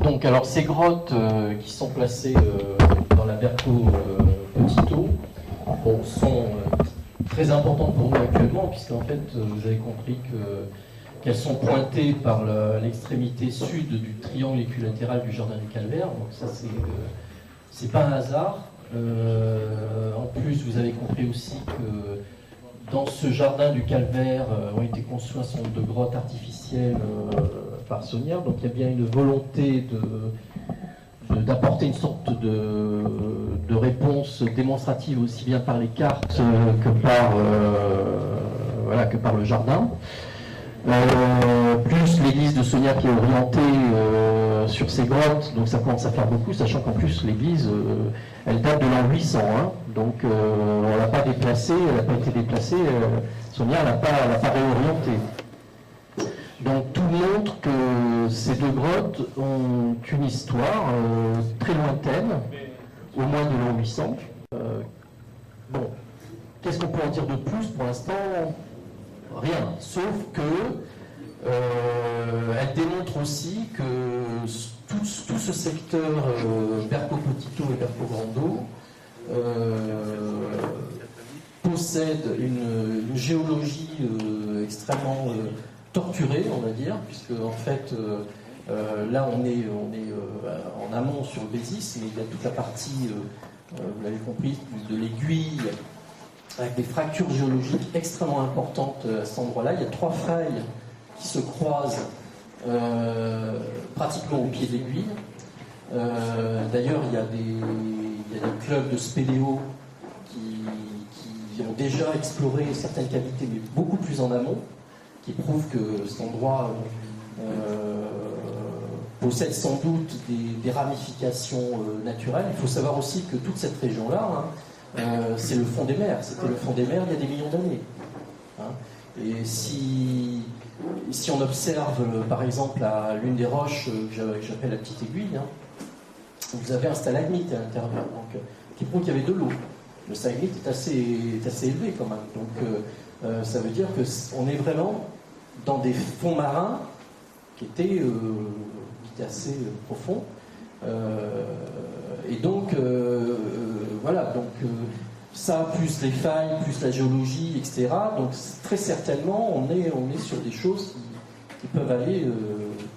Donc, alors ces grottes qui sont placées dans la Berco Petito sont très importantes pour nous actuellement, puisqu'en fait, vous avez compris qu'elles sont pointées par l'extrémité sud du triangle équilatéral du Jardin du Calvaire. Donc ça, c'est pas un hasard. En plus, vous avez compris aussi que dans ce Jardin du Calvaire ont été construits un certain nombre de grottes artificielles par Saunière. Donc il y a bien une volonté d'apporter une sorte de réponse démonstrative aussi bien par les cartes que par le jardin. Plus l'église de Saunière qui est orientée sur ces grottes, donc ça commence à faire beaucoup, sachant qu'en plus l'église, elle date de l'an 800, hein, donc on ne l'a pas déplacée, elle n'a pas été déplacée, Saunière n'a pas réorienté. Donc tout montre que ces deux grottes ont une histoire très lointaine, au moins de l'an 800. Bon, qu'est-ce qu'on peut en dire de plus pour l'instant? Rien, sauf que elle démontre aussi que tout ce secteur Berco Petito et Berco Grando possède une géologie extrêmement torturée, on va dire, puisque en fait là on est en amont sur le Bézis, mais il y a toute la partie, vous l'avez compris, de l'aiguille, avec des fractures géologiques extrêmement importantes à cet endroit-là. Il y a 3 failles qui se croisent pratiquement au pied de l'aiguille. D'ailleurs, il y a des clubs de spéléo qui ont déjà exploré certaines cavités, mais beaucoup plus en amont, qui prouvent que cet endroit possède sans doute des ramifications naturelles. Il faut savoir aussi que toute cette région-là, c'est le fond des mers. C'était le fond des mers il y a des millions d'années. Et si on observe, par exemple, l'une des roches que j'appelle la petite aiguille, vous avez un stalagmite à l'intérieur, qui prouve qu'il y avait de l'eau. Le stalagmite est assez élevé quand même. Donc ça veut dire qu'on est vraiment dans des fonds marins qui étaient assez profonds. Et donc, voilà, donc ça, plus les failles, plus la géologie, etc. Donc, très certainement, on est sur des choses qui peuvent aller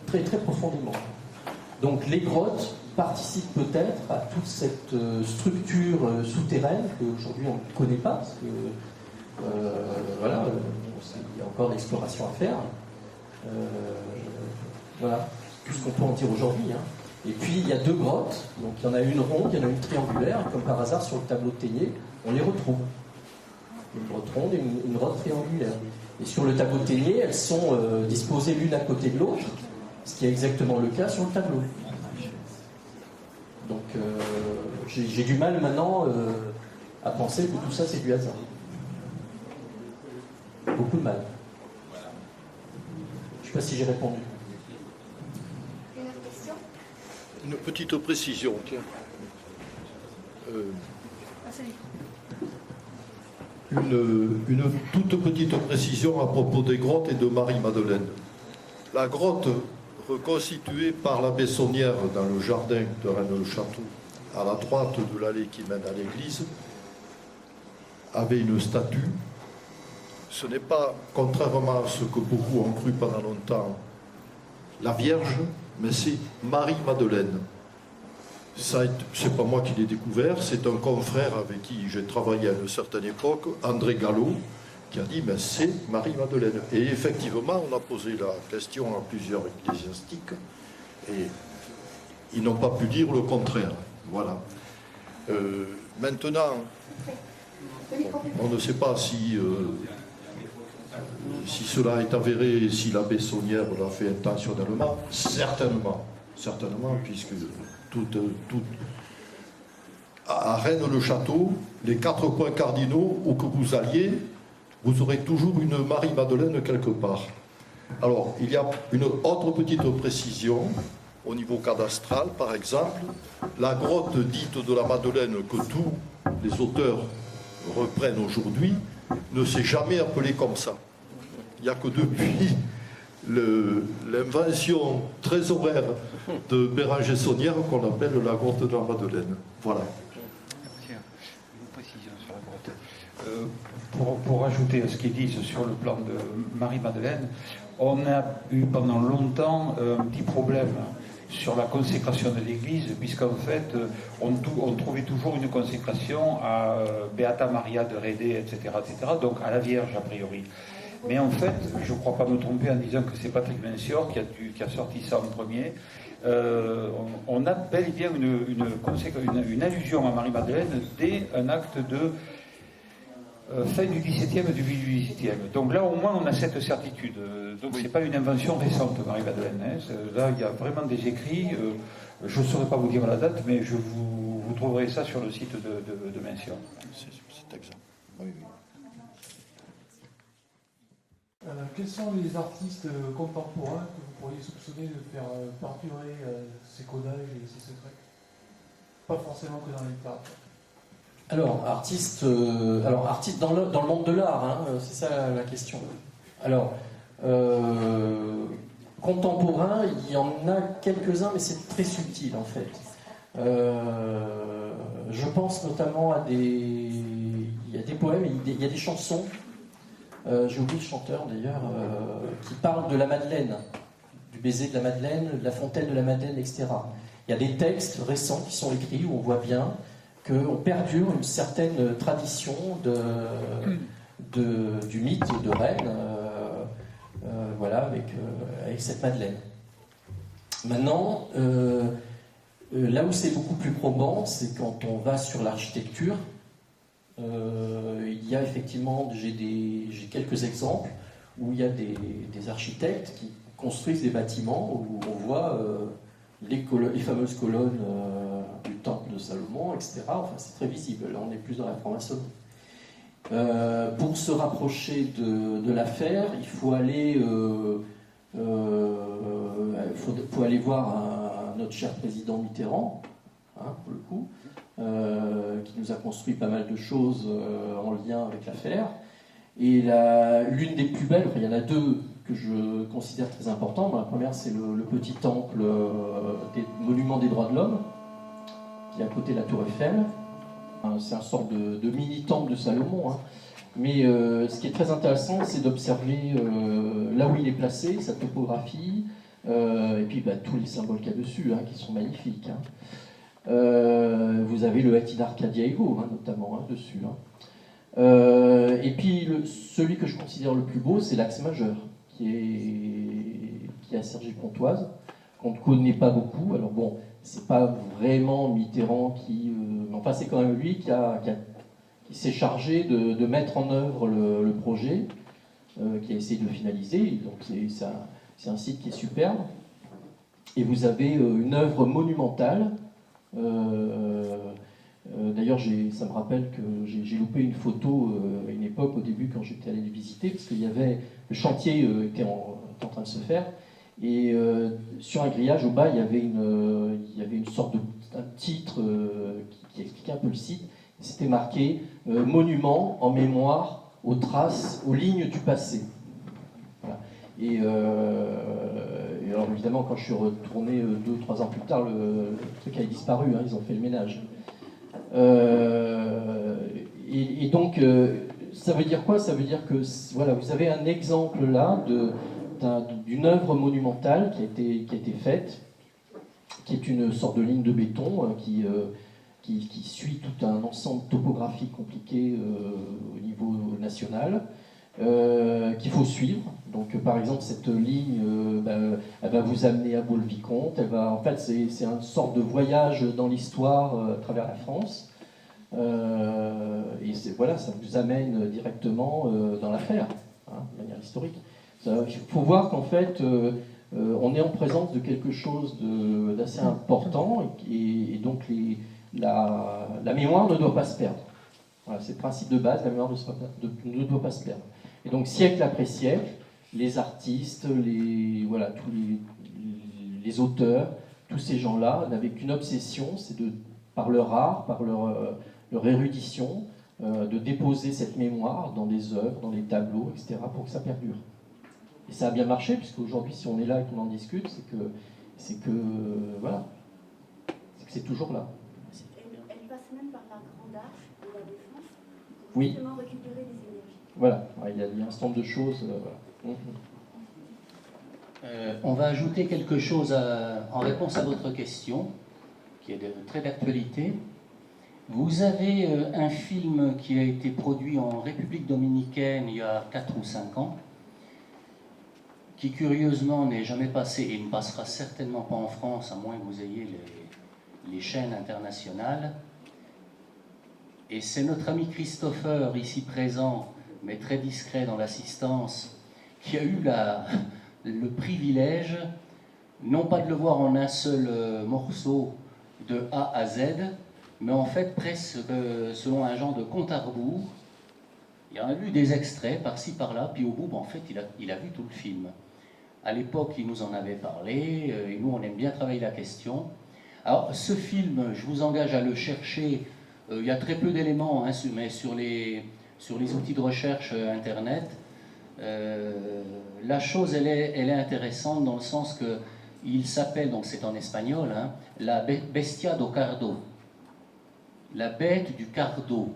très, très profondément. Donc, les grottes participent peut-être à toute cette structure souterraine qu'aujourd'hui on ne connaît pas, parce que, voilà, il y a encore d'exploration à faire. Voilà, tout ce qu'on peut en dire aujourd'hui. Et puis il y a 2 grottes, donc il y en a une ronde, il y en a une triangulaire, et comme par hasard sur le tableau de Ténier, on les retrouve. Une grotte ronde et une grotte triangulaire. Et sur le tableau de Ténier, elles sont disposées l'une à côté de l'autre, ce qui est exactement le cas sur le tableau. Donc j'ai du mal maintenant à penser que tout ça c'est du hasard. Beaucoup de mal. Je ne sais pas si j'ai répondu. Une petite précision, tiens. Une toute petite précision à propos des grottes et de Marie-Madeleine. La grotte reconstituée par l'abbé Saunière dans le jardin de Rennes-le-Château, à la droite de l'allée qui mène à l'église, avait une statue. Ce n'est pas, contrairement à ce que beaucoup ont cru pendant longtemps, la Vierge, mais c'est Marie-Madeleine. C'est pas moi qui l'ai découvert, c'est un confrère avec qui j'ai travaillé à une certaine époque, André Gallo, qui a dit, mais c'est Marie-Madeleine. Et effectivement, on a posé la question à plusieurs ecclésiastiques, et ils n'ont pas pu dire le contraire. Voilà. Maintenant, on ne sait pas si cela est avéré, si l'abbé Saunière l'a fait intentionnellement, certainement, puisque à Rennes-le-Château, les 4 points cardinaux où que vous alliez, vous aurez toujours une Marie-Madeleine quelque part. Alors, il y a une autre petite précision au niveau cadastral, par exemple, la grotte dite de la Madeleine que tous les auteurs reprennent aujourd'hui ne s'est jamais appelée comme ça. Il n'y a que depuis l'invention trésoraire de Béranger Saunière qu'on appelle la grotte de la Madeleine. Voilà. Tiens, une précision sur la grotte. Pour ajouter à ce qu'ils disent sur le plan de Marie-Madeleine, on a eu pendant longtemps un petit problème sur la consécration de l'église, puisqu'en fait, on trouvait toujours une consécration à Beata Maria de Rédé, etc., donc à la Vierge a priori. Mais en fait, je ne crois pas me tromper en disant que c'est Patrick Vincior qui a sorti ça en premier. On a bel et bien une allusion à Marie-Madeleine dès un acte de fin du XVIIe, début du XVIIIe. Donc là, au moins, on a cette certitude. Donc c'est pas une invention récente, Marie-Madeleine. Hein. Là, il y a vraiment des écrits. Je ne saurais pas vous dire la date, mais vous trouverez ça sur le site de Vincior. C'est exact. Oui, oui. Quels sont les artistes contemporains que vous pourriez soupçonner de faire perdurer ces codages et ces secrets? Pas forcément que dans la littérature. Alors, artiste dans le monde de l'art, hein, c'est ça la question. Alors, contemporain, il y en a quelques-uns, mais c'est très subtil en fait. Je pense notamment à il y a des poèmes, il y a des chansons. J'ai oublié le chanteur d'ailleurs, qui parle de la Madeleine, du baiser de la Madeleine, de la fontaine de la Madeleine, etc. Il y a des textes récents qui sont écrits où on voit bien qu'on perdure une certaine tradition du mythe de Rennes, voilà, avec cette Madeleine. Maintenant, là où c'est beaucoup plus probant, c'est quand on va sur l'architecture. Il y a effectivement, j'ai quelques exemples où il y a des architectes qui construisent des bâtiments où on voit les fameuses colonnes du temple de Salomon, etc. Enfin, c'est très visible. Là, on est plus dans la franc-maçonnerie. Pour se rapprocher de l'affaire, il faut aller, faut aller voir notre cher président Mitterrand, hein, pour le coup. Qui nous a construit pas mal de choses en lien avec l'affaire. Et l'une des plus belles, il y en a deux que je considère très importantes. La première, c'est le petit temple des monuments des droits de l'homme, qui est à côté de la Tour Eiffel. C'est un sort de mini-temple de Salomon. Hein. Mais ce qui est très intéressant, c'est d'observer là où il est placé, sa topographie, et puis tous les symboles qu'il y a dessus, hein, qui sont magnifiques. Hein. Vous avez le Hatin Arcadiago, hein, notamment, hein, dessus. Hein. Et puis, celui que je considère le plus beau, c'est l'axe majeur, qui est à Cergy-Pontoise, qu'on ne connaît pas beaucoup. Alors bon, c'est pas vraiment Mitterrand qui... enfin, c'est quand même lui qui s'est chargé de mettre en œuvre le projet, qui a essayé de le finaliser. Donc c'est un site qui est superbe. Et vous avez une œuvre monumentale. D'ailleurs, ça me rappelle que j'ai loupé une photo à une époque, au début, quand j'étais allé les visiter, parce qu'il y avait le chantier était en train de se faire, et sur un grillage au bas, il y avait une sorte un titre qui expliquait un peu le site. C'était marqué monument en mémoire aux traces, aux lignes du passé. Voilà. Et alors évidemment, quand je suis retourné 2 ou 3 ans plus tard, le truc a disparu, hein, ils ont fait le ménage. Et donc, ça veut dire quoi? Ça veut dire que voilà, vous avez un exemple là d'une œuvre monumentale qui a été faite, qui est une sorte de ligne de béton qui suit tout un ensemble topographique compliqué au niveau national, qu'il faut suivre. Donc, par exemple, cette ligne, elle va vous amener à Ból-le-Vicomte. En fait, c'est une sorte de voyage dans l'histoire à travers la France. Et voilà, ça vous amène directement dans l'affaire, hein, de manière historique. Il faut voir qu'en fait, on est en présence de quelque chose d'assez important, et donc la mémoire ne doit pas se perdre. Voilà, c'est le principe de base, la mémoire ne doit pas se perdre. Et donc, siècle après siècle, les artistes, tous les auteurs, tous ces gens-là n'avaient qu'une obsession, c'est par leur art, par leur érudition, de déposer cette mémoire dans des œuvres, dans des tableaux, etc., pour que ça perdure. Et ça a bien marché, puisqu'aujourd'hui, si on est là et qu'on en discute, c'est que voilà, c'est que c'est toujours là. Elle passe même par la Grande Arche de la Défense pour Oui. justement récupérer des énergies. Voilà, il y a un certain nombre de choses. Voilà. On va ajouter quelque chose en réponse à votre question, qui est très d'actualité. Vous avez un film qui a été produit en République dominicaine il y a 4 ou 5 ans, qui curieusement n'est jamais passé et ne passera certainement pas en France, à moins que vous ayez les chaînes internationales. Et c'est notre ami Christopher, ici présent, mais très discret dans l'assistance, qui a eu le privilège, non pas de le voir en un seul morceau de A à Z, mais en fait presque selon un genre de compte à rebours. Il a vu des extraits par-ci par-là, puis au bout, en fait, il a vu tout le film. À l'époque, il nous en avait parlé, et nous, on aime bien travailler la question. Alors, ce film, je vous engage à le chercher. Il y a très peu d'éléments, hein, mais sur les outils de recherche Internet, la chose, elle est intéressante dans le sens que il s'appelle, donc c'est en espagnol, hein, la Bestia do Cardo, la bête du cardo.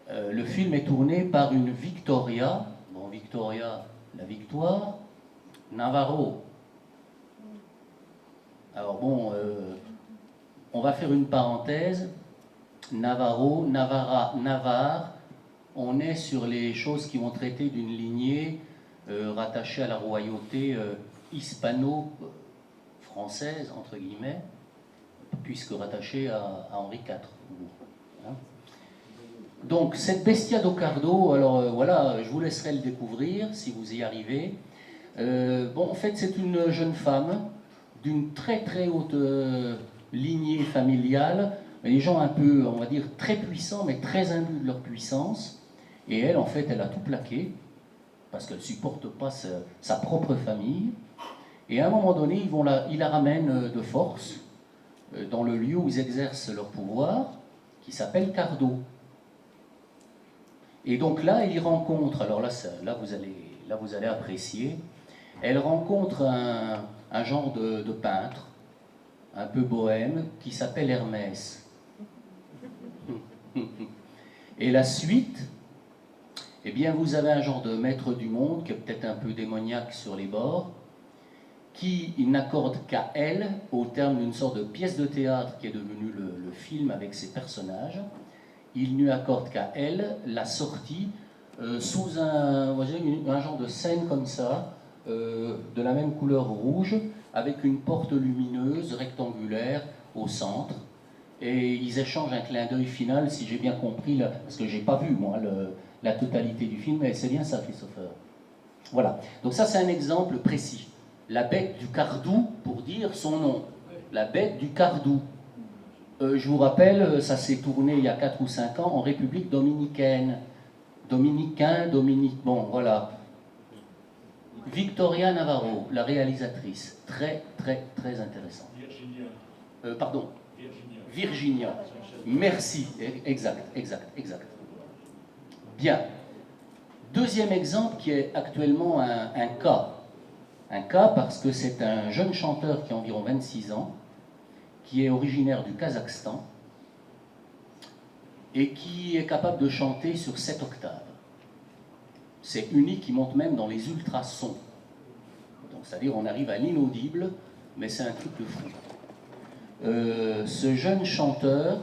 Le film est tourné par une Victoria, bon, Victoria, la victoire, Navarro. Alors bon, on va faire une parenthèse. Navarro, Navarra, Navarre, on est sur les choses qui vont traiter d'une lignée rattachée à la royauté hispano-française, entre guillemets, puisque rattachée à Henri IV. Hein. Donc, cette Bestia do Cardo, alors voilà, je vous laisserai le découvrir si vous y arrivez. Bon, en fait, c'est une jeune femme d'une très très haute lignée familiale, des gens un peu, on va dire, très puissants, mais très imbus de leur puissance. Et elle, en fait, elle a tout plaqué, parce qu'elle ne supporte pas sa propre famille. Et à un moment donné, ils la ramènent de force dans le lieu où ils exercent leur pouvoir, qui s'appelle Cardo. Et donc là, elle y rencontre, alors là vous allez apprécier, elle rencontre un genre de peintre, un peu bohème, qui s'appelle Hermès. Et la suite, eh bien, vous avez un genre de maître du monde, qui est peut-être un peu démoniaque sur les bords, qui n'accorde qu'à elle, au terme d'une sorte de pièce de théâtre qui est devenue le film avec ses personnages, il ne lui accorde qu'à elle la sortie sous un genre de scène comme ça, de la même couleur rouge, avec une porte lumineuse rectangulaire au centre. Et ils échangent un clin d'œil final, si j'ai bien compris, parce que je n'ai pas vu, moi, la totalité du film, mais c'est bien ça, Christopher. Voilà. Donc ça, c'est un exemple précis. La bête du Cardou, pour dire son nom. La bête du Cardou. Je vous rappelle, ça s'est tourné il y a 4 ou 5 ans en République dominicaine. Bon, voilà. Victoria Navarro, la réalisatrice. Très, très, très intéressant. Virginia. Pardon. Virginia. Merci. Exact. Bien. Deuxième exemple qui est actuellement un cas. Un cas parce que c'est un jeune chanteur qui a environ 26 ans, qui est originaire du Kazakhstan et qui est capable de chanter sur 7 octaves. C'est unique, il monte même dans les ultrasons. Donc, c'est-à-dire on arrive à l'inaudible, mais c'est un truc de fou. Ce jeune chanteur,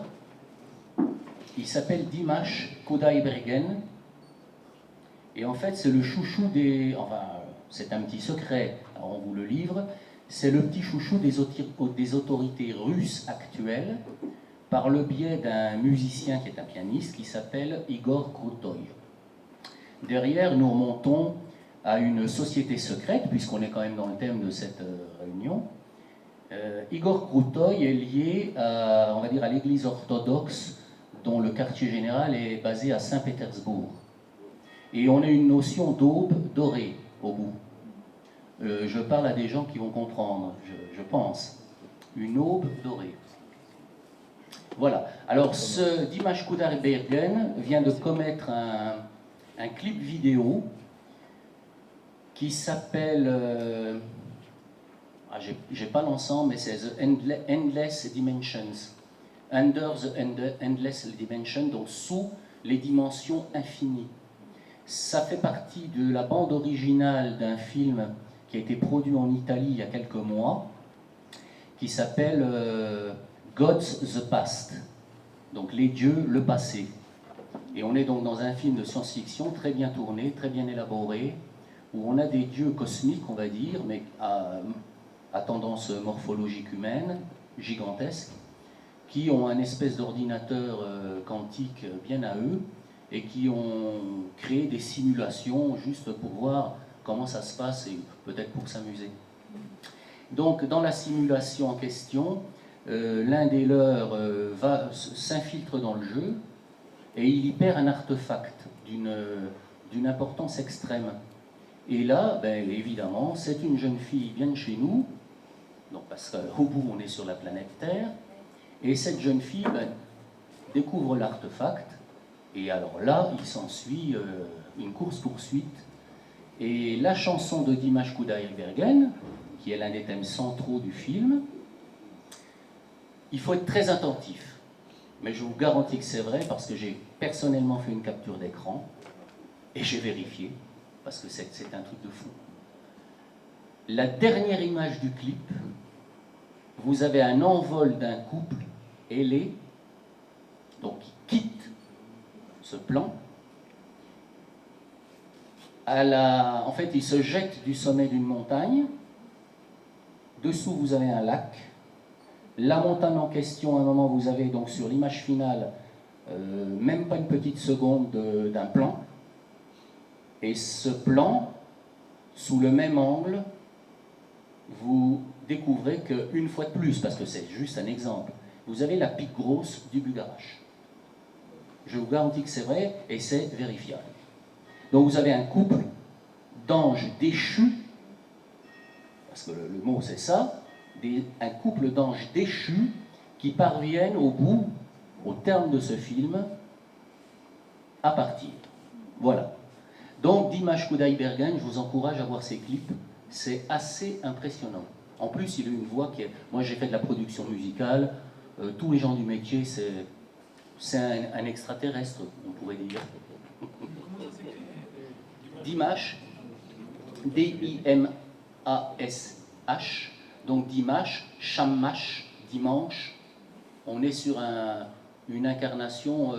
il s'appelle Dimash Kudaibergen, et en fait c'est le chouchou des... Enfin, c'est un petit secret, alors on vous le livre, c'est le petit chouchou des autorités russes actuelles, par le biais d'un musicien qui est un pianiste, qui s'appelle Igor Krutoy. Derrière, nous remontons à une société secrète, puisqu'on est quand même dans le thème de cette réunion. Igor Krutoy est lié à, on va dire, à l'église orthodoxe, dont le quartier général est basé à Saint-Pétersbourg. Et on a une notion d'aube dorée au bout. Je parle à des gens qui vont comprendre, je pense. Une aube dorée. Voilà. Alors, ce Dimash Kudaibergen vient de commettre un clip vidéo qui s'appelle, j'ai pas l'ensemble, mais c'est The Endless Dimensions, Under the Endless Dimension, donc sous les dimensions infinies. Ça fait partie de la bande originale d'un film qui a été produit en Italie il y a quelques mois, qui s'appelle Gods the Past, donc les dieux, le passé. Et on est donc dans un film de science-fiction très bien tourné, très bien élaboré, où on a des dieux cosmiques, on va dire, mais à tendance morphologique humaine, gigantesque, qui ont un espèce d'ordinateur quantique bien à eux, et qui ont créé des simulations juste pour voir comment ça se passe et peut-être pour s'amuser. Donc dans la simulation en question, l'un des leurs s'infiltre dans le jeu et il y perd un artefact d'une importance extrême. Et là, ben, évidemment, c'est une jeune fille bien de chez nous, donc parce qu'au bout on est sur la planète Terre, et cette jeune fille découvre l'artefact. Et alors là, il s'ensuit une course-poursuite. Et la chanson de Dimash Kudaibergen, qui est l'un des thèmes centraux du film, il faut être très attentif. Mais je vous garantis que c'est vrai parce que j'ai personnellement fait une capture d'écran et j'ai vérifié, parce que c'est un truc de fou. La dernière image du clip, vous avez un envol d'un couple ailé, donc qui quitte ce plan. En fait, il se jette du sommet d'une montagne. Dessous, vous avez un lac. La montagne en question, à un moment, vous avez donc sur l'image finale, même pas une petite seconde d'un plan. Et ce plan, sous le même angle, vous découvrez qu'une fois de plus, parce que c'est juste un exemple, vous avez la pique grosse du Bugarache. Je vous garantis que c'est vrai et c'est vérifiable. Donc vous avez un couple d'anges déchus, parce que le mot c'est ça, un couple d'anges déchus qui parviennent au terme de ce film, à partir. Voilà. Donc Dimash Kudaibergen, je vous encourage à voir ses clips, c'est assez impressionnant. En plus, il a une voix qui est... Moi j'ai fait de la production musicale, tous les gens du métier, c'est un extraterrestre, on pourrait dire. Dimash, D-I-M-A-S-H, donc Dimash, Shamash, dimanche. On est sur une incarnation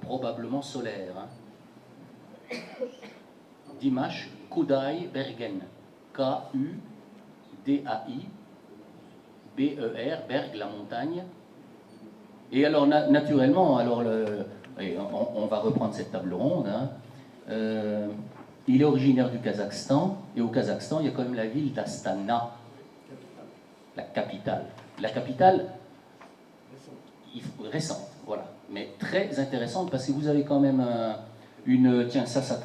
probablement solaire. Hein. Dimash Kudaibergen, K-U-D-A-I, B-E-R, Berg, la montagne. Et alors, naturellement, alors on va reprendre cette table ronde. Hein. Il est originaire du Kazakhstan, et au Kazakhstan, il y a quand même la ville d'Astana, la capitale. La capitale récente, voilà, mais très intéressante, parce que vous avez quand même tiens, ça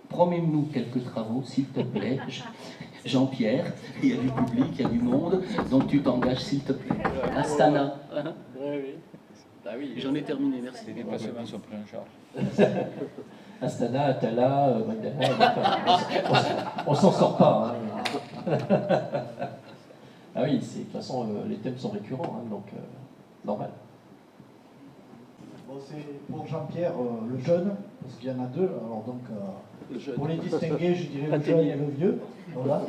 promets-nous quelques travaux, s'il te plaît. Jean-Pierre, il y a du public, il y a du monde, donc tu t'engages s'il te plaît. Astana. Hein? Oui. Bah oui, j'en ai terminé, merci. Les déplacements sont pris en charge. Astana, Atala, Magdala, on s'en sort pas. Hein. Ah oui, de toute façon, les thèmes sont récurrents, hein, donc normal. Bon, c'est pour Jean-Pierre, le jeune, parce qu'il y en a deux, alors donc pour les distinguer, je dirais le jeune et le vieux. Voilà.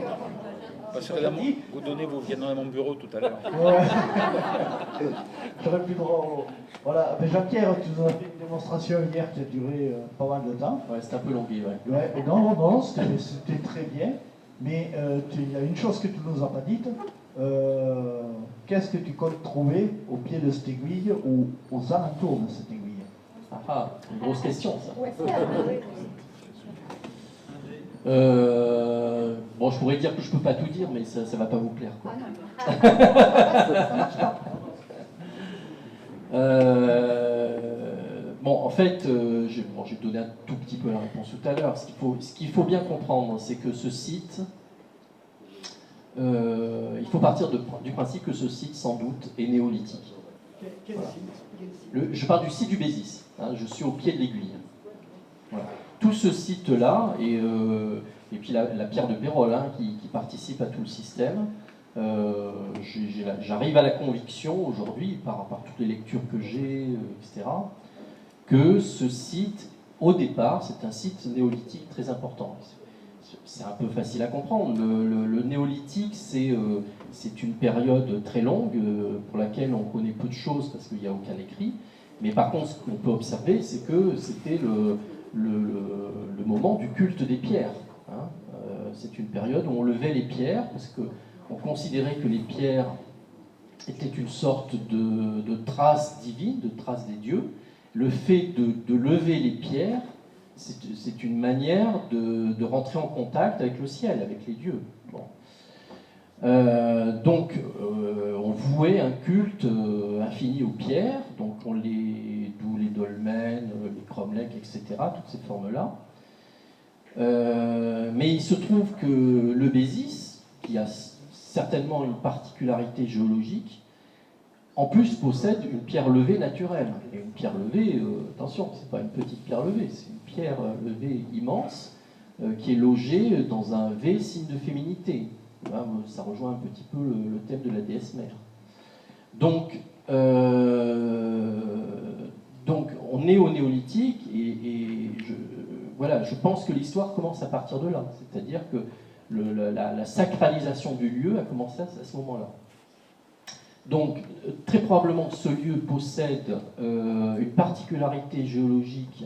Parce que là, vous viendrez à mon bureau tout à l'heure. Ouais. J'aurais plus droit. Voilà, mais Jean-Pierre, tu nous as fait une démonstration hier qui a duré pas mal de temps. Ouais, c'était un peu long, ouais. Ouais, non, c'était très bien. Mais il y a une chose que tu nous as pas dite. Qu'est-ce que tu comptes trouver au pied de cette aiguille ou aux alentours de cette aiguille? Ah, une grosse question, ça. Bon, je pourrais dire que je peux pas tout dire, mais ça va pas vous plaire, quoi. Bon, en fait, j'ai donné un tout petit peu la réponse tout à l'heure. Ce qu'il faut bien comprendre, c'est que ce site, il faut partir du principe que ce site, sans doute, est néolithique. Quel Voilà. site? Je parle du site du Bézis. Hein, je suis au pied de l'aiguille. Voilà. Tout ce site-là, et Et puis la pierre de Pérol, hein, qui participe à tout le système. J'arrive à la conviction aujourd'hui, par toutes les lectures que j'ai, etc., que ce site, au départ, c'est un site néolithique très important. C'est un peu facile à comprendre. Le néolithique, c'est une période très longue pour laquelle on connaît peu de choses parce qu'il n'y a aucun écrit. Mais par contre, ce qu'on peut observer, c'est que c'était le moment du culte des pierres. Hein. C'est une période où on levait les pierres parce qu'on considérait que les pierres étaient une sorte de trace divine, de trace des dieux. Le fait de lever les pierres, c'est une manière de rentrer en contact avec le ciel, avec les dieux. Bon. Donc, on vouait un culte infini aux pierres, donc d'où les dolmens, les cromlechs, etc., toutes ces formes-là. Mais il se trouve que le Bézis, qui a certainement une particularité géologique, en plus possède une pierre levée naturelle. Et une pierre levée, attention, c'est pas une petite pierre levée, c'est une pierre levée immense qui est logée dans un V signe de féminité. Là, ça rejoint un petit peu le thème de la déesse mère. Donc on est au néolithique et je pense que l'histoire commence à partir de là. C'est-à-dire que la sacralisation du lieu a commencé à ce moment-là. Donc, très probablement, ce lieu possède une particularité géologique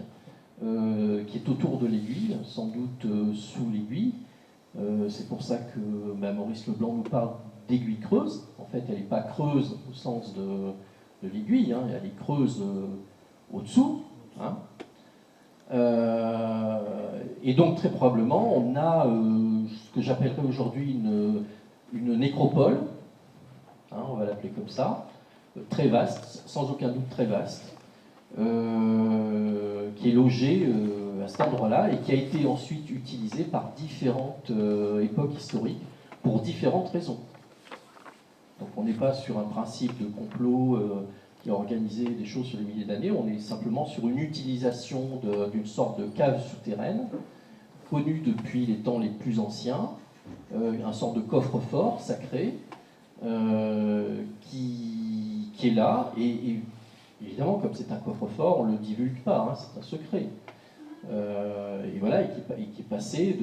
qui est autour de l'aiguille, sans doute sous l'aiguille. C'est pour ça que Maurice Leblanc nous parle d'aiguille creuse. En fait, elle n'est pas creuse au sens de l'aiguille, hein, elle est creuse au-dessous. Hein. Et donc, très probablement, on a ce que j'appellerais aujourd'hui une nécropole. Hein, on va l'appeler comme ça, très vaste, sans aucun doute très vaste, qui est logée à cet endroit-là et qui a été ensuite utilisée par différentes époques historiques pour différentes raisons. Donc on n'est pas sur un principe de complot qui a organisé des choses sur des milliers d'années, on est simplement sur une utilisation d'une sorte de cave souterraine, connue depuis les temps les plus anciens, un sorte de coffre-fort sacré, qui est là, et évidemment, comme c'est un coffre-fort, on ne le divulgue pas, hein, c'est un secret. Et voilà, et qui est passé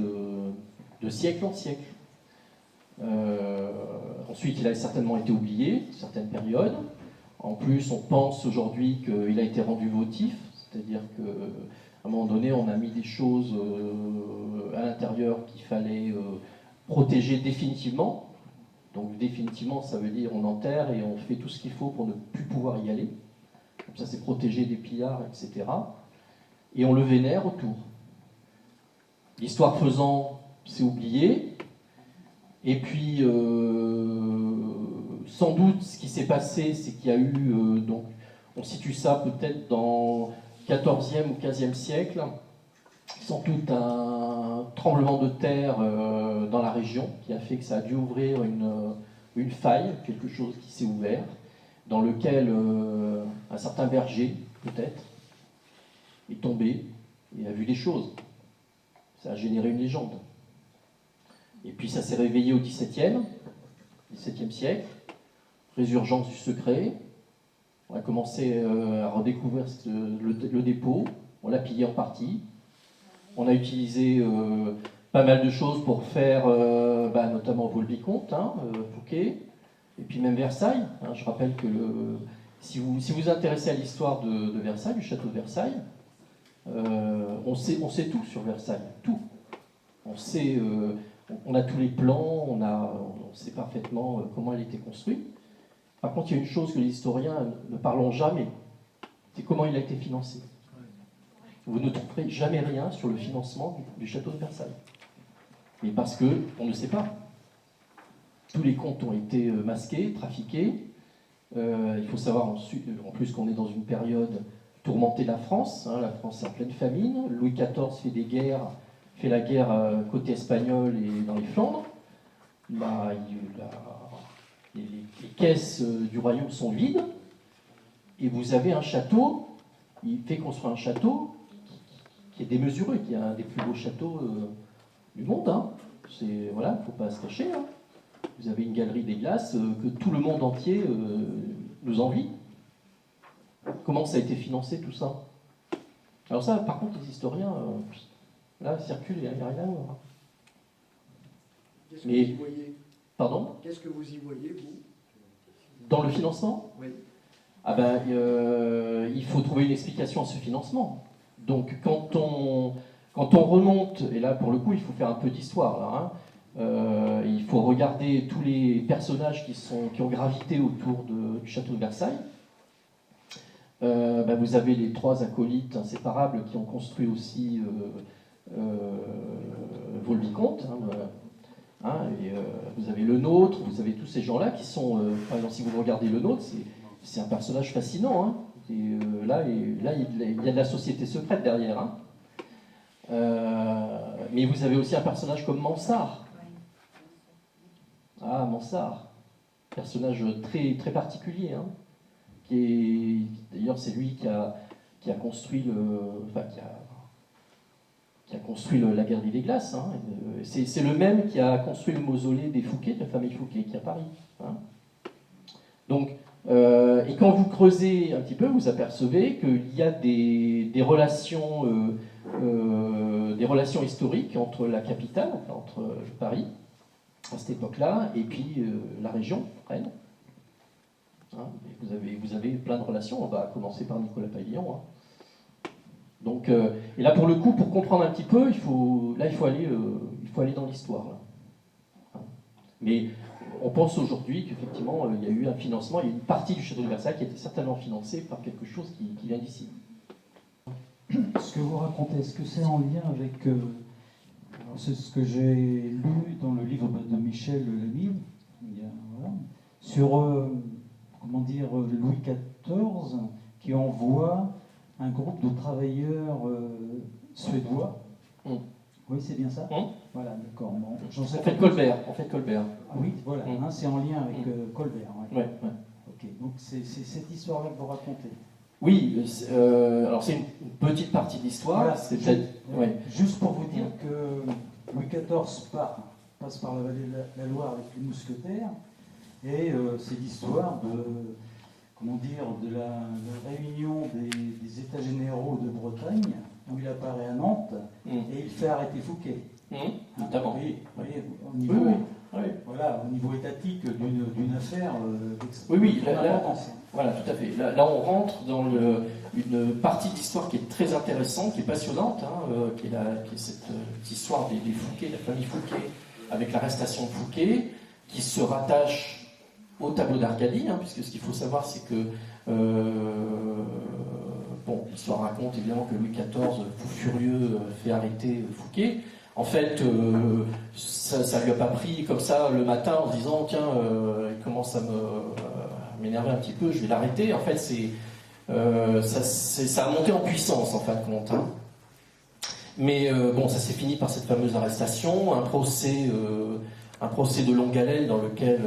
de siècle en siècle. Ensuite, il a certainement été oublié, certaines périodes. En plus, on pense aujourd'hui qu'il a été rendu votif, c'est-à-dire qu'à un moment donné, on a mis des choses à l'intérieur qu'il fallait protéger définitivement. Donc définitivement, ça veut dire on enterre et on fait tout ce qu'il faut pour ne plus pouvoir y aller. Comme ça, c'est protégé des pillards, etc. Et on le vénère autour. L'histoire faisant, c'est oublié. Et puis, sans doute, ce qui s'est passé, c'est qu'il y a eu, donc, on situe ça peut-être dans 14e ou 15e siècle, sans doute un tremblement de terre dans la région qui a fait que ça a dû ouvrir une faille, quelque chose qui s'est ouvert, dans lequel un certain berger, peut-être, est tombé et a vu des choses. Ça a généré une légende. Et puis ça s'est réveillé au XVIIe siècle, résurgence du secret. On a commencé à redécouvrir le dépôt, on l'a pillé en partie. On a utilisé pas mal de choses pour faire, notamment Vaux-le-Vicomte, Fouquet, et puis même Versailles. Hein, je rappelle que si vous vous intéressez à l'histoire de Versailles, du château de Versailles, on sait tout sur Versailles, tout. On a tous les plans, on sait parfaitement comment elle était construite. Par contre, il y a une chose que les historiens ne parlent jamais, c'est comment il a été financé. Vous ne trouverez jamais rien sur le financement du château de Versailles. Mais parce qu'on ne sait pas. Tous les comptes ont été masqués, trafiqués. Il faut savoir en plus qu'on est dans une période tourmentée de la France. Hein, la France est en pleine famine. Louis XIV fait la guerre côté espagnol et dans les Flandres. Là, les caisses du royaume sont vides. Et vous avez un château. Il fait construire un château qui est démesuré, qui est un des plus beaux châteaux du monde. Hein. Voilà, faut pas se cacher. Hein. Vous avez une galerie des glaces que tout le monde entier nous envie. Comment ça a été financé tout ça? Alors ça, par contre, les historiens, là, circulent, il n'y a rien à voir. Qu'est-ce que vous y voyez? Pardon? Qu'est-ce que vous y voyez, vous? Dans le financement? Oui. Ah ben, il faut trouver une explication à ce financement. Donc, quand on remonte, et là, pour le coup, il faut faire un peu d'histoire, là, hein, il faut regarder tous les personnages qui ont gravité autour du château de Versailles. Vous avez les 3 acolytes inséparables qui ont construit aussi Vaux-le-Vicomte. Vous avez le nôtre, vous avez tous ces gens-là qui sont... par exemple, si vous regardez le nôtre, c'est un personnage fascinant. Hein. Là, il y a de la société secrète derrière. Hein. Mais vous avez aussi un personnage comme Mansart. Ah, Mansart. Personnage très, très particulier. Hein. D'ailleurs, c'est lui qui a construit qui a construit la galerie des glaces. Hein. C'est le même qui a construit le mausolée des Fouquet, de la famille Fouquet, qui est à Paris. Hein. Donc, et quand vous creusez un petit peu, vous apercevez qu'il y a des relations historiques entre la capitale, entre Paris, à cette époque-là, et puis la région, Rennes. Hein, vous avez plein de relations, on va commencer par Nicolas Paillon. Hein. Donc, et là pour le coup, pour comprendre un petit peu, il faut aller dans l'histoire. Hein. Mais on pense aujourd'hui qu'effectivement, il y a eu un financement, il y a une partie du château de Versailles qui a été certainement financée par quelque chose qui vient d'ici. Ce que vous racontez, est-ce que c'est en lien avec c'est ce que j'ai lu dans le livre de Michel Lamy, voilà, sur Louis XIV qui envoie un groupe de travailleurs suédois. Oui, c'est bien ça. Voilà, d'accord. Bon, on fait Colbert. Ah oui, voilà, hein, c'est en lien avec Colbert. Ouais. Ouais. Ok, donc c'est cette histoire-là que vous racontez. Oui, alors c'est une petite partie de l'histoire. Voilà, c'est peut-être. Ouais. Juste pour vous dire que Louis XIV passe par la vallée de la Loire avec les mousquetaires, et c'est l'histoire de la réunion des États généraux de Bretagne, où il apparaît à Nantes, et il fait arrêter Fouquet. Notamment. Au niveau étatique d'une affaire d'importance. Voilà, tout à fait. Là, on rentre dans une partie de l'histoire qui est très intéressante, qui est passionnante, hein, qui est cette histoire des Fouquet, de la famille Fouquet, avec l'arrestation de Fouquet, qui se rattache au tableau d'Arcadie, hein, puisque ce qu'il faut savoir, c'est que l'histoire raconte évidemment que Louis XIV, fou furieux, fait arrêter Fouquet. En fait, ça lui a pas pris comme ça le matin en se disant tiens, il commence à m'énerver un petit peu, je vais l'arrêter. En fait, ça a monté en puissance en fin de compte. Hein. Mais ça s'est fini par cette fameuse arrestation, un procès de longue haleine dans lequel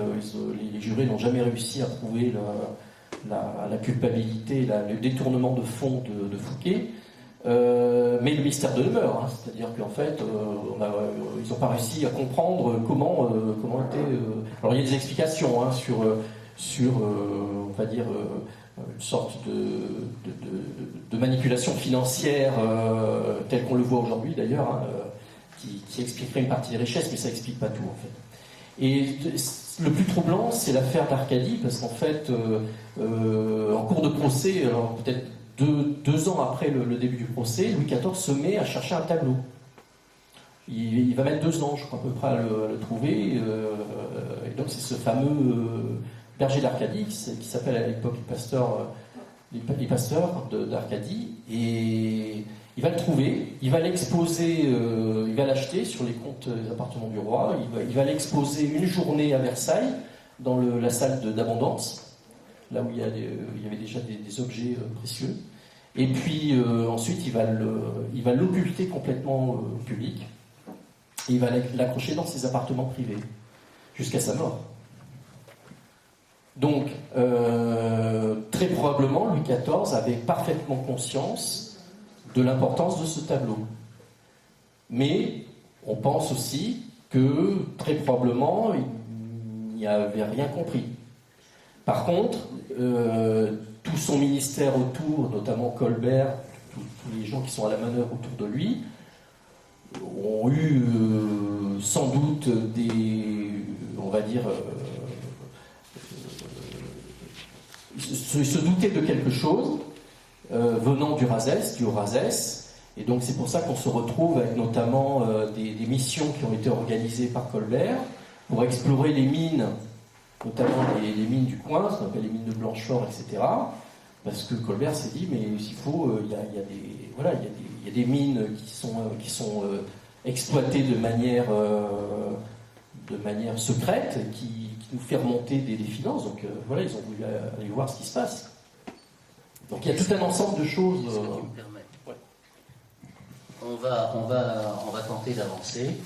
les jurés n'ont jamais réussi à prouver la culpabilité, le détournement de fonds de Fouquet. Mais le mystère demeure, hein, c'est-à-dire qu'en fait, ils n'ont pas réussi à comprendre comment était. Alors il y a des explications hein, sur on va dire, une sorte de manipulation financière telle qu'on le voit aujourd'hui d'ailleurs, hein, qui expliquerait une partie des richesses, mais ça n'explique pas tout en fait. Et le plus troublant, c'est l'affaire d'Arcadie, parce qu'en fait, en cours de procès, alors peut-être deux ans après le début du procès, Louis XIV se met à chercher un tableau. Il va mettre 2 ans, je crois, à peu près à le trouver. Et donc c'est ce fameux berger d'Arcadie, qui s'appelle à l'époque les pasteurs d'Arcadie. Et il va le trouver, il va l'exposer, il va l'acheter sur les comptes des appartements du roi. Il va l'exposer une journée à Versailles, dans la salle d'abondance, là où il y avait déjà des objets précieux. Et puis ensuite, il va l'occulter complètement au public. Et il va l'accrocher dans ses appartements privés, jusqu'à sa mort. Donc, très probablement, Louis XIV avait parfaitement conscience de l'importance de ce tableau. Mais On pense aussi que, très probablement, il n'y avait rien compris. Par contre, tout son ministère autour, notamment Colbert, tous les gens qui sont à la manœuvre autour de lui, ont eu sans doute des, on va dire, se douter de quelque chose venant du RASES, et donc c'est pour ça qu'on se retrouve avec notamment des missions qui ont été organisées par Colbert pour explorer les mines, notamment les mines du coin, ce qu'on appelle les mines de Blanchefort, etc. Parce que Colbert s'est dit, mais il faut, il y a des mines qui sont exploitées de manière secrète, qui nous fait remonter des finances. Donc voilà, ils ont voulu aller voir ce qui se passe. Donc il y a tout un ensemble de choses. Ouais. On va tenter d'avancer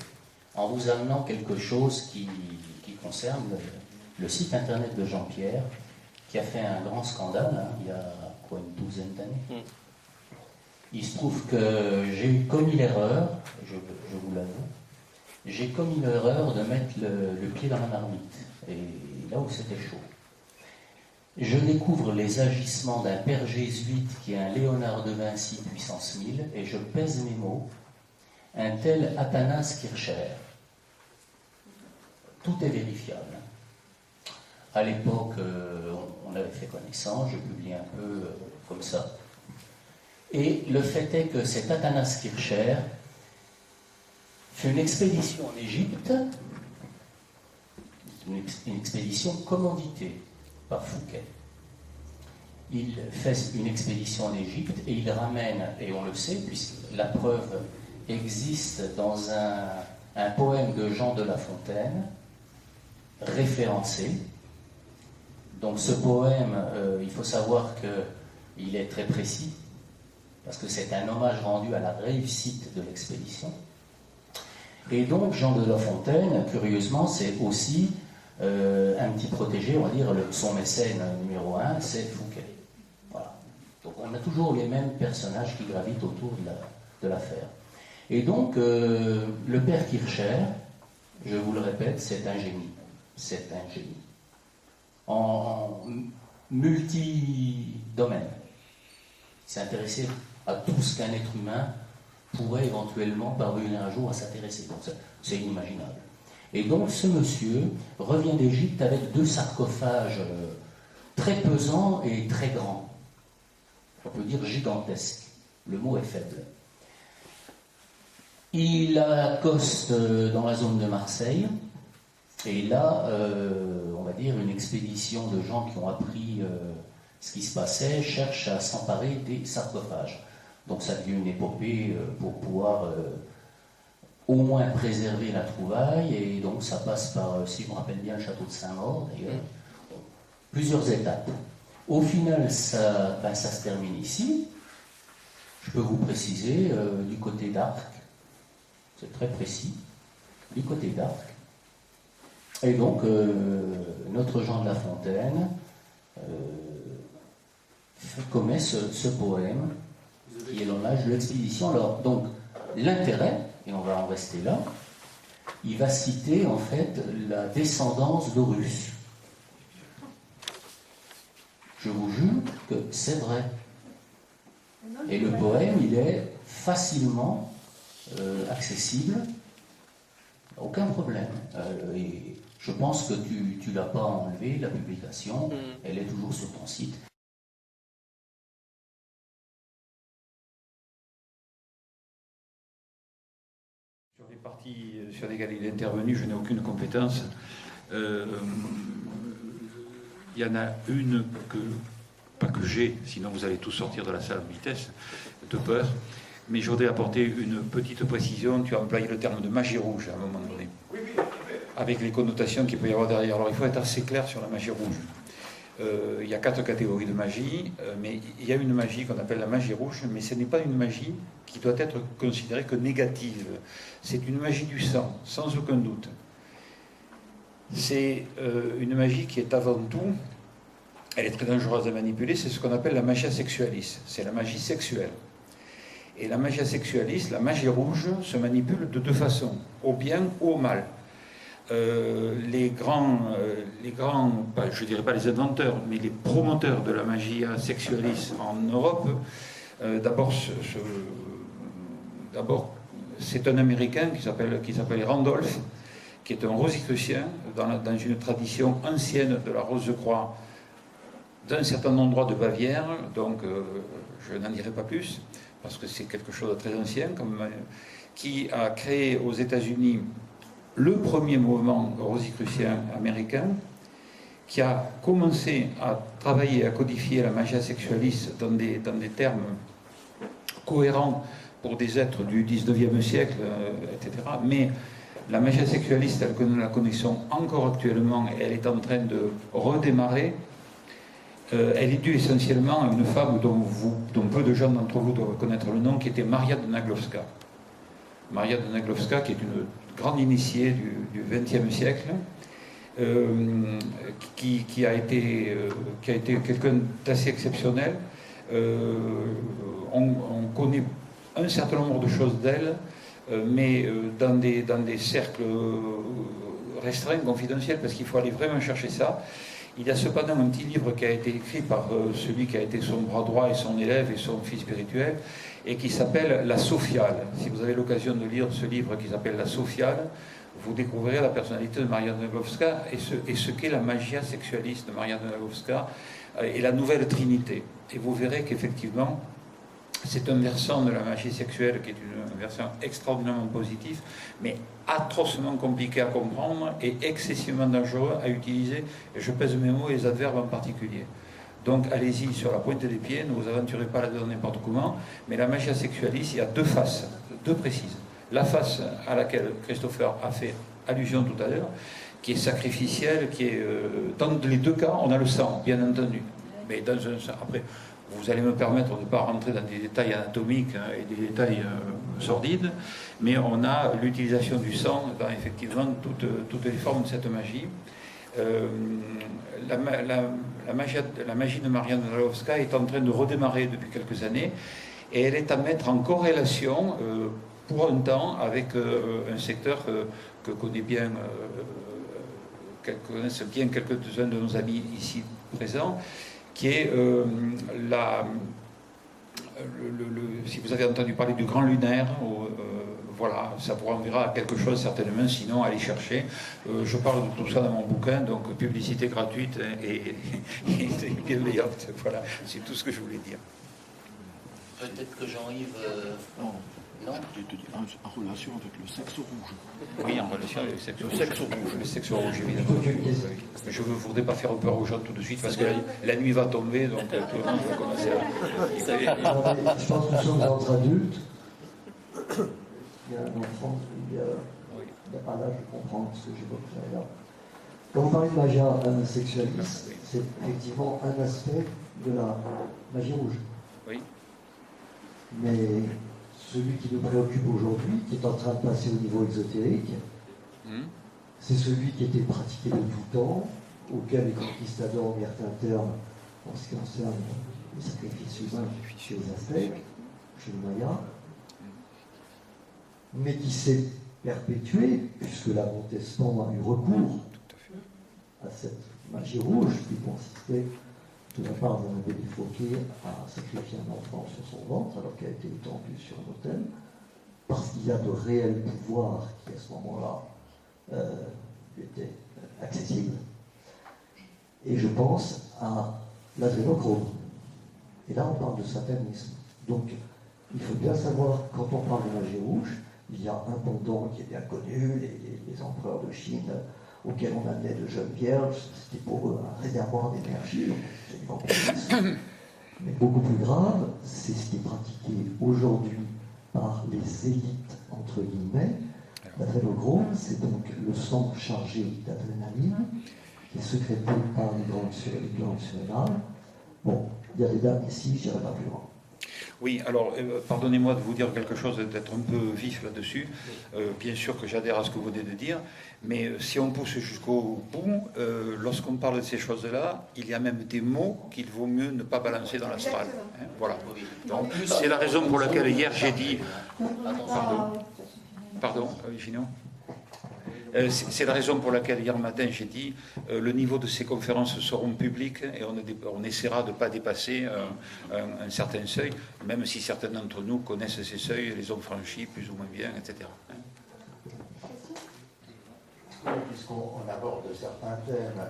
en vous amenant quelque chose qui concerne le site internet de Jean-Pierre, qui a fait un grand scandale, hein, il y a quoi, une douzaine d'années. Il se trouve que j'ai commis l'erreur, je vous l'avoue, j'ai commis l'erreur de mettre le pied dans la marmite, et là où c'était chaud. Je découvre les agissements d'un père jésuite qui est un Léonard de Vinci puissance 1000, et je pèse mes mots, un tel Athanas Kircher. Tout est vérifiable. À l'époque, on avait fait connaissance, je publie un peu comme ça. Et le fait est que cet Athanas Kircher fait une expédition en Égypte, une expédition commanditée par Fouquet. Il fait une expédition en Égypte et il ramène, et on le sait, puisque la preuve existe dans un poème de Jean de La Fontaine, référencé. Donc ce poème, il faut savoir qu'il est très précis, parce que c'est un hommage rendu à la réussite de l'expédition. Et donc Jean de La Fontaine, curieusement, c'est aussi un petit protégé, on va dire, son mécène numéro 1, c'est Fouquet. Voilà. Donc on a toujours les mêmes personnages qui gravitent autour de l'affaire. Et donc, le père Kircher, je vous le répète, c'est un génie. C'est un génie. En multi-domaine. Il s'est intéressé à tout ce qu'un être humain pourrait éventuellement parvenir un jour à s'intéresser. Donc c'est inimaginable. Et donc ce monsieur revient d'Égypte avec 2 sarcophages très pesants et très grands. On peut dire gigantesques. Le mot est faible. Il accoste dans la zone de Marseille. Et là, on va dire, une expédition de gens qui ont appris ce qui se passait cherche à s'emparer des sarcophages. Donc ça devient une épopée pour pouvoir au moins préserver la trouvaille, et donc ça passe par, si je me rappelle bien, le château de Saint-Maur, d'ailleurs, plusieurs étapes. Au final, ça se termine ici. Je peux vous préciser, du côté d'Arc, c'est très précis, du côté d'Arc. Et donc, notre Jean de La Fontaine commet ce poème, qui est l'hommage de l'expédition. Alors, donc, l'intérêt, et on va en rester là, il va citer en fait la descendance d'Horus. Je vous jure que c'est vrai. Et le poème, il est facilement accessible, aucun problème. Et je pense que tu ne l'as pas enlevé, la publication, elle est toujours sur ton site. Sur les parties sur lesquelles il est intervenu, je n'ai aucune compétence. Il y en a une pas que j'ai, sinon vous allez tous sortir de la salle à vitesse, de peur. Mais je voudrais apporter une petite précision. Tu as employé le terme de magie rouge à un moment donné, avec les connotations qu'il peut y avoir derrière. Alors il faut être assez clair sur la magie rouge. Il y a 4 catégories de magie, mais il y a une magie qu'on appelle la magie rouge, mais ce n'est pas une magie qui doit être considérée que négative. C'est une magie du sang, sans aucun doute. C'est une magie qui est avant tout, elle est très dangereuse à manipuler, c'est ce qu'on appelle la magia sexualis, c'est la magie sexuelle. Et la magie sexualiste, la magie rouge, se manipule de deux façons, au bien ou au mal. Les grands, je dirais pas les inventeurs, mais les promoteurs de la magie sexualiste en Europe, d'abord, c'est un Américain qui s'appelle Randolph, qui est un rosicrucien dans une tradition ancienne de la Rose-Croix d'un certain endroit de Bavière, donc je n'en dirai pas plus, parce que c'est quelque chose de très ancien, qui a créé aux États-Unis le premier mouvement rosicrucien américain, qui a commencé à travailler, à codifier la magie sexualiste dans des termes cohérents pour des êtres du 19e siècle, etc. Mais la magie sexualiste, telle que nous la connaissons encore actuellement, elle est en train de redémarrer. Elle est due essentiellement à une femme dont peu de gens d'entre vous doivent connaître le nom, qui était Maria de Naglowska. Maria de Naglowska, qui est une grande initiée du XXe siècle, qui a été quelqu'un d'assez exceptionnel. On connaît un certain nombre de choses d'elle, mais dans des cercles restreints, confidentiels, parce qu'il faut aller vraiment chercher ça. Il y a cependant un petit livre qui a été écrit par celui qui a été son bras droit et son élève et son fils spirituel, et qui s'appelle La Sophiale. Si vous avez l'occasion de lire ce livre qui s'appelle La Sophiale, vous découvrirez la personnalité de Maria de Naglowska et ce qu'est la magie sexualiste de Maria de Naglowska et la nouvelle trinité. Et vous verrez qu'effectivement, c'est un versant de la magie sexuelle qui est un versant extraordinairement positif, mais atrocement compliqué à comprendre et excessivement dangereux à utiliser. Et je pèse mes mots et les adverbes en particulier. Donc allez-y sur la pointe des pieds, ne vous aventurez pas là-dedans n'importe comment, mais la magie sexualiste, il y a deux faces, deux précises. La face à laquelle Christopher a fait allusion tout à l'heure, qui est sacrificielle, qui est... dans les deux cas, on a le sang, bien entendu. Mais dans après, vous allez me permettre de ne pas rentrer dans des détails anatomiques et des détails sordides, mais on a l'utilisation du sang dans effectivement toutes les formes de cette magie. La magie de Maria Naglowska est en train de redémarrer depuis quelques années, et elle est à mettre en corrélation pour un temps avec un secteur que connaissent bien quelques-uns de nos amis ici présents, qui est si vous avez entendu parler du grand lunaire, voilà, ça vous renverra à quelque chose certainement, sinon allez chercher. Je parle de tout ça dans mon bouquin, donc publicité gratuite et bienveillante. Voilà, c'est tout ce que je voulais dire. Peut-être que Jean-Yves... non. En relation avec le sexe rouge. Oui, en relation avec le sexe rouge. Le sexe rouge, évidemment. Je ne voudrais pas faire peur aux gens tout de suite, parce que la nuit va tomber, donc tout le monde va commencer à... Je pense que nous sommes entre adultes. Il y a un enfant, il n'a pas l'âge de comprendre ce que j'évoque là. Quand vous parlez de magie sexualiste, c'est effectivement un aspect de la magie rouge. Oui. Mais celui qui nous préoccupe aujourd'hui, qui est en train de passer au niveau exotérique, c'est celui qui était pratiqué de tout temps, auquel les conquistadors mirent un terme en ce qui concerne les sacrifices humains chez les Aztèques, chez les Mayas, mais qui s'est perpétué, puisque la Montespan a eu recours à cette magie rouge qui consistait, de la part d'un abbé défroqué, à sacrifier un enfant sur son ventre alors qu'elle a été étendue sur un autel, parce qu'il y a de réels pouvoirs qui à ce moment-là étaient accessibles. Et je pense à l'adrénochrome. Et là on parle de satanisme. Donc il faut bien savoir, quand on parle de magie rouge, il y a un pendant qui est bien connu, les empereurs de Chine, auxquels on amenait de jeunes vierges, c'était pour eux un réservoir d'énergie, c'est du vampirisme. Mais beaucoup plus grave, c'est ce qui est pratiqué aujourd'hui par les élites, entre guillemets. L'adrénochrome, c'est donc le sang chargé d'adrénaline, qui est sécrété par les glandes surrénales. Bon, il y a des dames ici, je n'irai pas plus loin. Oui, alors, pardonnez-moi de vous dire quelque chose, d'être un peu vif là-dessus. Bien sûr que j'adhère à ce que vous venez de dire, mais si on pousse jusqu'au bout, lorsqu'on parle de ces choses-là, il y a même des mots qu'il vaut mieux ne pas balancer dans l'astral. Hein, voilà. Donc, c'est la raison pour laquelle hier j'ai dit... Pardon, Gino. C'est la raison pour laquelle hier matin j'ai dit le niveau de ces conférences seront publiques et on essaiera de ne pas dépasser un certain seuil, même si certains d'entre nous connaissent ces seuils, les ont franchis plus ou moins bien, etc. Puisqu'on aborde certains thèmes,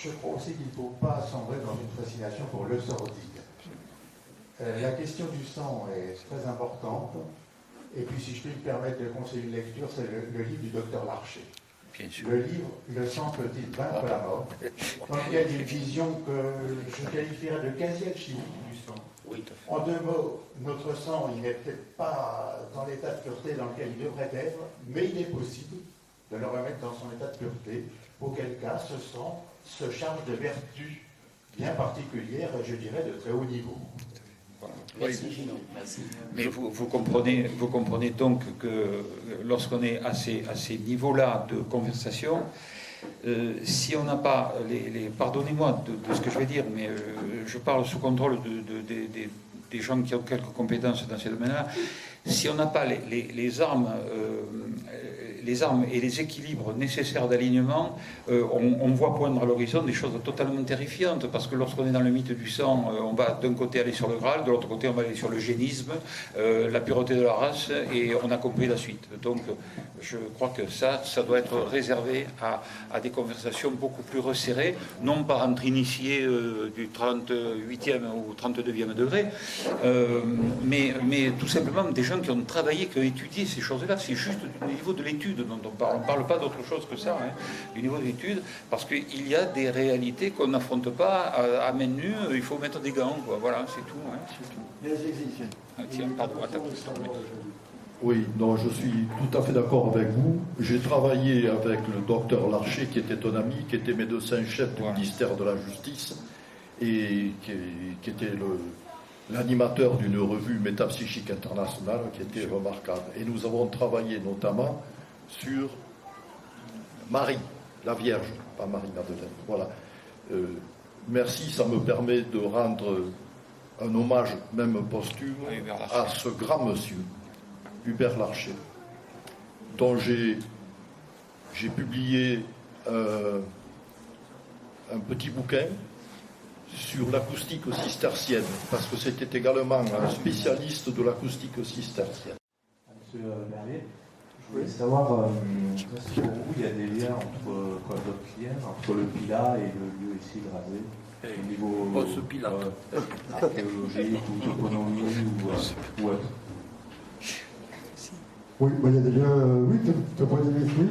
je crois aussi qu'il ne faut pas sombrer dans une fascination pour le sordide. La question du sang est très importante. Et puis, si je puis me permettre de conseiller une lecture, c'est le livre du docteur Larcher. Bien sûr. Le livre Le sang peut-il vaincre la mort, dans lequel il y a une vision que je qualifierais de quasi-alchimique du sang. Oui. En deux mots, notre sang, il n'est peut-être pas dans l'état de pureté dans lequel il devrait être, mais il est possible de le remettre dans son état de pureté, auquel cas ce sang se charge de vertus bien particulières, et je dirais de très haut niveau. Merci Gino. Merci. Mais vous comprenez donc que lorsqu'on est à ces niveaux-là de conversation, si on n'a pas pardonnez-moi de ce que je vais dire, mais je parle sous contrôle des gens qui ont quelques compétences dans ces domaines-là, si on n'a pas les armes et les équilibres nécessaires d'alignement, on voit poindre à l'horizon des choses totalement terrifiantes, parce que lorsqu'on est dans le mythe du sang, on va d'un côté aller sur le Graal, de l'autre côté on va aller sur le génisme, la pureté de la race, et on a compris la suite. Donc je crois que ça doit être réservé à des conversations beaucoup plus resserrées, non pas entre initiés du 38e ou 32e degré, mais tout simplement des gens qui ont travaillé, qui ont étudié ces choses-là. C'est juste du niveau de l'étude dont on parle. On ne parle pas d'autre chose que ça, hein, du niveau de l'étude, parce qu'il y a des réalités qu'on n'affronte pas à main nue. Il faut mettre des gants, quoi. Voilà, c'est tout. Hein, c'est tout. Ah, tiens, pardon, attends. Oui, non, je suis tout à fait d'accord avec vous. J'ai travaillé avec le docteur Larcher, qui était un ami, qui était médecin-chef du ministère de la Justice, et qui était l'animateur d'une revue métapsychique internationale qui était remarquable. Et nous avons travaillé notamment sur Marie, la Vierge, pas Marie-Madeleine. Voilà. Merci, ça me permet de rendre un hommage, même posthume, à ce grand monsieur, Hubert Larcher, dont j'ai publié un petit bouquin sur l'acoustique cistercienne, parce que c'était également un spécialiste de l'acoustique cistercienne. Monsieur Merlier, je voulais savoir si pour vous il y a des liens entre d'autres liens entre le Pilat et le lieu ici de Rasé, au niveau archéologique ou d'économie ou autre. Oui, il y a des liens, oui, toponymiques, oui.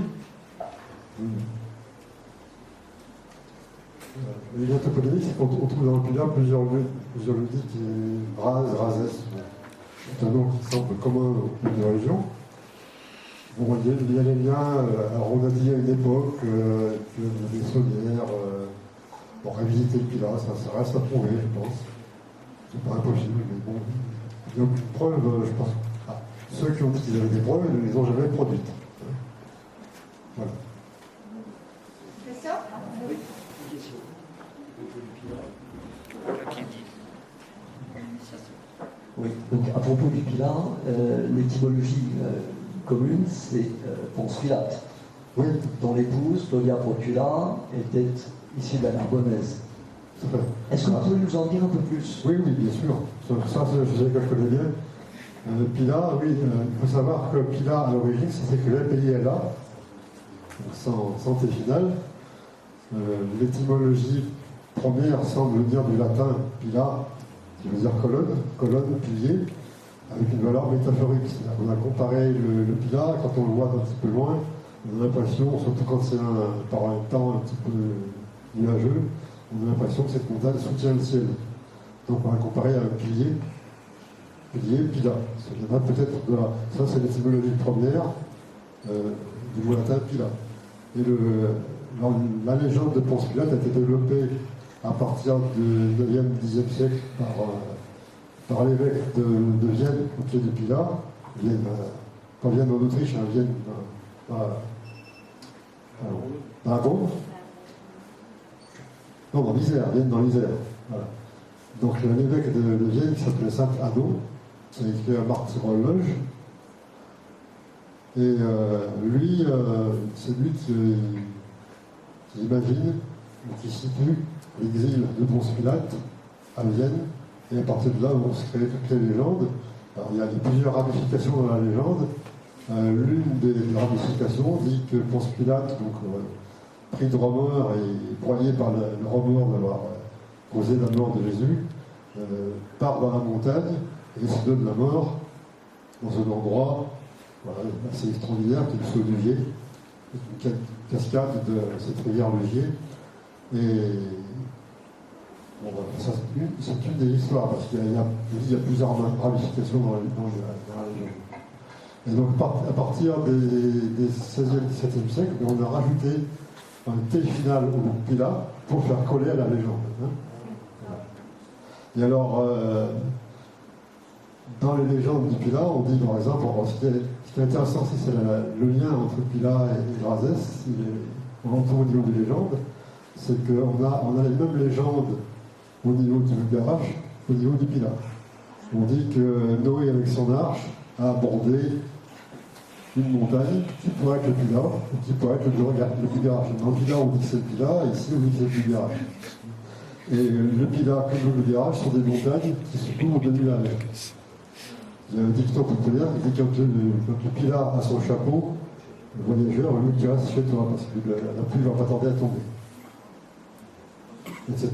Les liens toponymiques, c'est qu'on trouve dans le Pilat plusieurs lieux qui Razès. C'est un nom qui semble commun aux plusieurs régions. Bon, il y a les liens, alors on a dit à une époque que les Saunières ont révisité le Pilat, ça reste à prouver, je pense. C'est pas impossible, mais bon, il n'y a aucune preuve, je pense. Ceux qui ont dit qu'ils avaient des preuves, ils ne les ont jamais produites. Voilà. Oui. Oui, donc à propos du Pilat, l'étymologie commune, c'est Ponce Pilate. Oui. Dont l'épouse, Claudia Procula, était issue de la Narbonnaise. Est-ce que vous pouvez nous en dire un peu plus? Oui, bien sûr. Ça, je sais que je connais bien. Pilat, oui, il faut savoir que Pilat, à l'origine, ça s'écrivait P-I-L-A, sans T final. L'étymologie première semble venir du latin Pilat, qui veut dire colonne, pilier, avec une valeur métaphorique. On a comparé le Pilat, quand on le voit un petit peu loin, on a l'impression, surtout quand c'est par un temps un petit peu nuageux, on a l'impression que cette montagne soutient le ciel. Donc on a comparé à un pilier, Pilat. Ça viendra peut-être de là. Ça, c'est l'étymologie première du mot latin Pilat. Et la légende de Ponce Pilate a été développée à partir du 9e, 10e siècle par l'évêque de Vienne au pied du Pilat. Pas Vienne en Autriche, hein, Vienne dans la Drôme. Non, dans l'Isère, Vienne dans l'Isère. Voilà. Donc l'évêque de Vienne, qui s'appelait Saint Anneau, qui a écrit un martyrologe. Et lui, c'est lui qui imagine, qui situe l'exil de Ponce Pilate à Vienne. Et à partir de là, vont se créer toutes les légendes. Alors, il y a plusieurs ramifications dans la légende. L'une des ramifications dit que Ponce Pilate, donc, pris de remords et broyé par le remords d'avoir causé la mort de Jésus, part dans la montagne et se donne la mort dans un endroit assez extraordinaire qui est le Saut d'Uvier, une cascade de cette rivière Lugier. Et bon, c'est une des histoires, parce qu'il y a plusieurs ramifications dans la légende. Et donc, à partir des 16e et 17e siècles, on a rajouté un T final au Pilat pour faire coller à la légende. Hein. Et alors, dans les légendes du Pilat, on dit par exemple, ce qui est intéressant, c'est le lien entre Pilat et Grasès, on l'entend au niveau des légendes, c'est qu'on a les mêmes légendes au niveau du Bulgarache, au niveau du Pilat. On dit que Noé, avec son arche, a abordé une montagne qui pourrait être le Pilat, ou qui pourrait être le Bulgarache. Dans le Pilat, on dit que c'est le Pilat, et ici, on dit que c'est le Bulgarache. Et le Pilat comme le Bulgarache sont des montagnes qui se trouvent de nuages. Il y a un dicton populaire qui dit que quand le Pilat a son chapeau, le voyageur, lui, tu restes chez toi, parce que la pluie ne va pas tarder à tomber. Etc.